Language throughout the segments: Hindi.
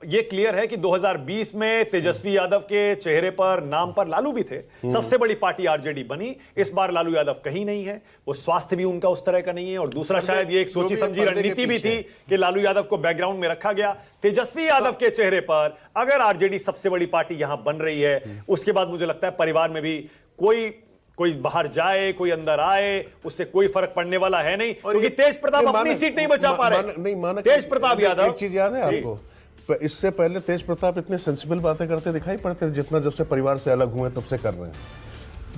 ये क्लियर है कि 2020 में तेजस्वी यादव के चेहरे पर, नाम पर लालू भी थे। सबसे बड़ी पार्टी आरजेडी बनी। इस बार लालू यादव कहीं नहीं है, वो स्वास्थ्य भी उनका उस तरह का नहीं है, और दूसरा शायद ये एक सोची समझी रणनीति भी थी कि लालू यादव को बैकग्राउंड में रखा गया। तेजस्वी यादव के चेहरे पर अगर आरजेडी सबसे बड़ी पार्टी यहां बन रही है, उसके बाद मुझे लगता है परिवार में भी कोई बाहर जाए, कोई अंदर आए, उससे कोई फर्क पड़ने वाला है नहीं, क्योंकि तेज प्रताप अपनी सीट नहीं बचा पा रहे। तेज प्रताप यादव, एक चीज याद है आपको, इससे पहले तेज प्रताप इतने सेंसिबल बातें करते दिखाई पड़ते थे जितना जब से परिवार से अलग हुए तब से कर रहे हैं।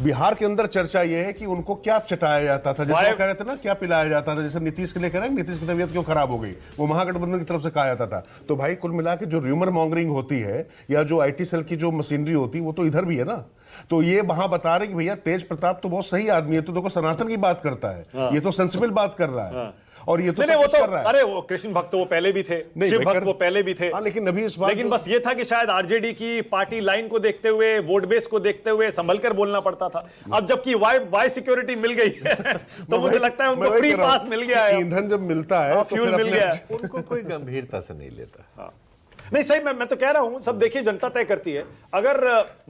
बिहार के अंदर चर्चा यह है कि उनको क्या चटाया जाता था, जैसे कह रहे थे ना, क्या पिलाया जाता था, जैसे नीतीश के लिए कह रहे हैं नीतीश की तबीयत क्यों खराब हो गई, वो महागठबंधन की तरफ से कहा जाता था। तो भाई कुल मिला के जो र्यूमर मॉन्गरिंग होती है या जो आईटी सेल की जो मशीनरी होती है वो तो इधर भी है ना। तो ये वहां बता रहे कि भैया तेज प्रताप तो बहुत सही आदमी है, तो देखो सनातन की बात करता है, ये तो सेंसिबल बात कर रहा है। और ये तो वो तो कर रहा है। अरे वो कृष्ण भक्त वो पहले भी थे, शिव भक्त वो पहले भी थे। लेकिन अभी इस बात, लेकिन बस ये था कि शायद आरजेडी की पार्टी लाइन को देखते हुए, वोट बेस को देखते हुए संभल कर बोलना पड़ता था। अब जबकि वाई सिक्योरिटी मिल गई है तो मुझे लगता है उनको फ्री पास मिल गया है, ईंधन जब मिलता है, फ्यूल मिल गया है, उनको कोई गंभीरता से नहीं लेता। नहीं सही, मैं तो कह रहा हूं, सब देखिए जनता तय करती है। अगर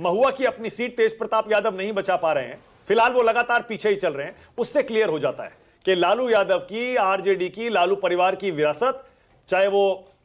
महुआ की अपनी सीट तेज प्रताप यादव नहीं बचा पा रहे हैं, फिलहाल वो लगातार पीछे ही चल रहे हैं, उससे क्लियर हो जाता है कि लालू यादव की, आरजेडी की, लालू परिवार की विरासत, चाहे वो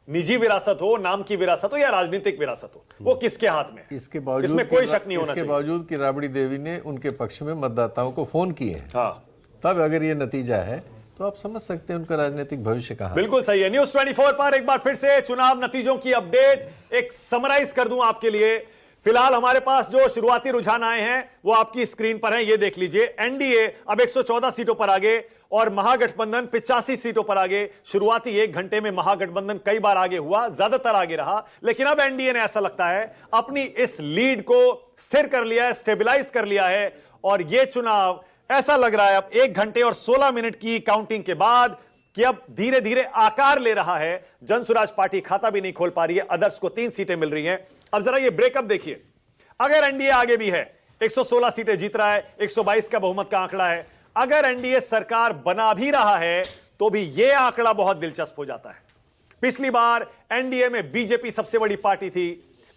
निजी विरासत हो, नाम की विरासत हो या राजनीतिक विरासत हो, वो किसके हाथ में है, इसके बावजूद, इसमें कोई शक नहीं होना चाहिए। इसके बावजूद कि राबड़ी देवी ने उनके पक्ष में मतदाताओं को फोन किए हैं, हाँ, तब अगर ये नतीजा है तो आप समझ सकते हैं उनका राजनीतिक भविष्य कहां। बिल्कुल सही है। न्यूज़ 24 पर एक बार फिर से चुनाव नतीजों की अपडेट एक समराइज कर दूं आपके लिए। फिलहाल हमारे पास जो शुरुआती रुझान आए हैं वो आपकी स्क्रीन पर हैं, ये देख लीजिए। एनडीए अब 114 सीटों पर आगे और महागठबंधन 85 सीटों पर आगे। शुरुआती 1 घंटे में महागठबंधन कई बार आगे हुआ, ज्यादातर आगे रहा, लेकिन अब एनडीए ने, ऐसा लगता है, अपनी इस लीड को स्थिर कर लिया है, स्टेबलाइज कर लिया है। और यह चुनाव ऐसा लग रहा है अब 1 घंटे और 16 मिनट की काउंटिंग के बाद कि अब धीरे धीरे आकार ले रहा है। जनसुराज पार्टी खाता भी नहीं खोल पा रही है, अदर्स को 3 सीटें मिल रही हैं। अब जरा ये ब्रेकअप देखिए, अगर एनडीए आगे भी है, 116 सीटें जीत रहा है, 122 का बहुमत का आंकड़ा है, अगर एनडीए सरकार बना भी रहा है तो भी यह आंकड़ा बहुत दिलचस्प हो जाता है। पिछली बार एनडीए में बीजेपी सबसे बड़ी पार्टी थी,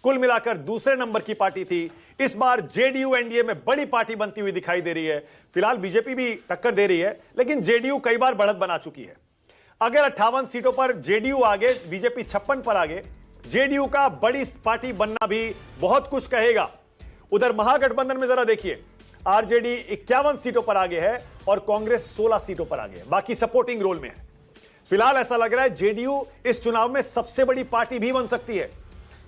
कुल मिलाकर दूसरे नंबर की पार्टी थी। इस बार जेडीयू एनडीए में बड़ी पार्टी बनती हुई दिखाई दे रही है। फिलहाल बीजेपी भी टक्कर दे रही है, लेकिन जेडीयू कई बार बढ़त बना चुकी है। अगर 58 सीटों पर जेडीयू आगे, बीजेपी 56 पर आगे, जेडीयू का बड़ी पार्टी बनना भी बहुत कुछ कहेगा। उधर महागठबंधन में जरा देखिए, आरजेडी 51 सीटों पर आगे है और कांग्रेस 16 सीटों पर आगे है, बाकी सपोर्टिंग रोल में है। फिलहाल ऐसा लग रहा है जेडीयू इस चुनाव में सबसे बड़ी पार्टी भी बन सकती है।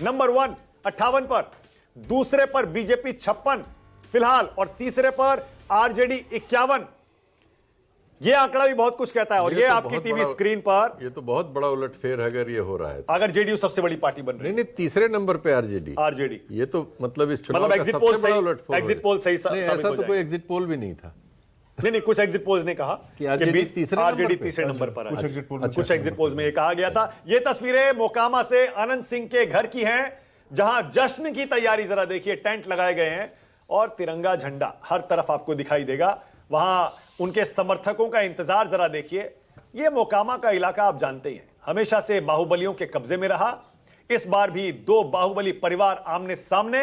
नंबर 1 58 पर, दूसरे पर बीजेपी 56 फिलहाल, और तीसरे पर आरजेडी 51। यह आंकड़ा भी बहुत कुछ कहता है। और ये आपकी टीवी स्क्रीन पर, ये तो बहुत बड़ा उलटफेर है अगर ये हो रहा है तो। अगर जेडीयू सबसे बड़ी पार्टी बन रही है, नहीं, तीसरे नंबर पे आरजेडी, ये तो मतलब इस चुनाव का सबसे बड़ा उलटफेर। एग्जिट पोल सही ऐसा तो कोई एग्जिट पोल भी नहीं था। नहीं, कुछ एग्जिट पोल्स ने कहा कि आरजेडी तीसरे नंबर पर है। कुछ एग्जिट पोल्स में यह कहा गया था। ये तस्वीरें मोकामा से अनंत सिंह के घर की हैं, जहां जश्न की तैयारी, जरा देखिए, टेंट लगाए गए हैं और तिरंगा झंडा हर तरफ आपको दिखाई देगा। वहां उनके समर्थकों का इंतजार जरा देखिए। यह मोकामा का इलाका आप जानते ही हैं, हमेशा से बाहुबलियों के कब्जे में रहा। इस बार भी 2 बाहुबली परिवार आमने सामने।